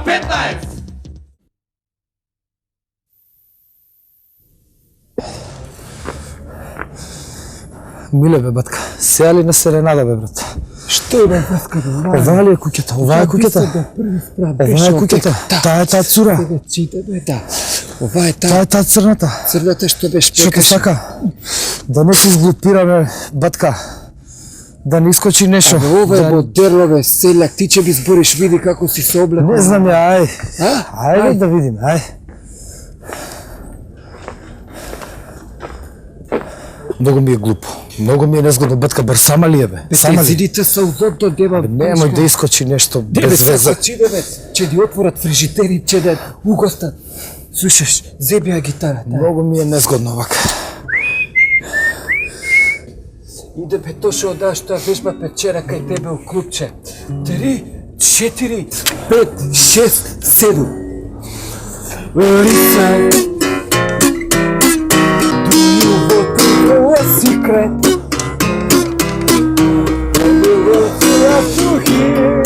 K15! Миле бе, батка, сеја ли на серенада бе, брат? Што бе, батка, Ова ли е куќата? Ова е куќата? Ова е куќата? Таа е таа цура? Да. Ова е Таа е таа црната? Црната што беше Што те сака? Да не се изглупираме, батка. Да не искочи нешто. Ова е модерно бе, селјак, ти ќе би збориш, види како си се облекол. Не знам ја, ај. А? Ајде да видим, ај. Многу ми е глупо. Многу ми е незгодно, батка, бар сама ли е бе? Сама ли? Зидите се удобно дева. Немој да искочи нешто без веза. Ќе ти отворат фрижитери, ќе да угостат. Слушаш, зеби ја гитарата. Многу ми е незгодно вака. Иде бе Тошо да што вежба печера кај тебе у клубче. 3, 4, 5, 6, 7. Listen. Do you want to know a secret? The words you have to hear.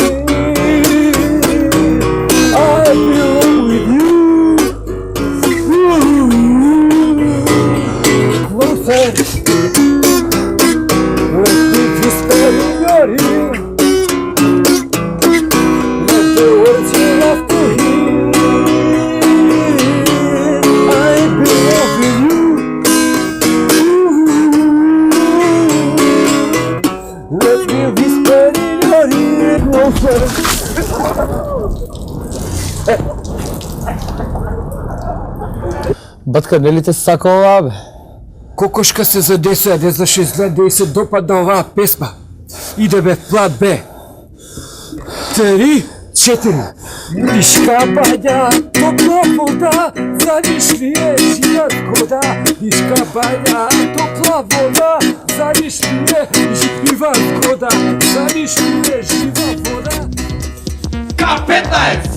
I belong with you. Closer. Let me whisper in your ear. Let the words you have to hear. I belong with you. Let me whisper in your ear. Closer. Батка, нели те сака ова бе? Кокошка се задесува, не знаше да се допадна оваа песма. Иде бе, плат бе. 3, 4. Вишка бања, топла вода, знаеш ли е жива згода? Вишка бања, топла вода, знаеш ли е жива згода? Знаеш ли е жива вода? K15!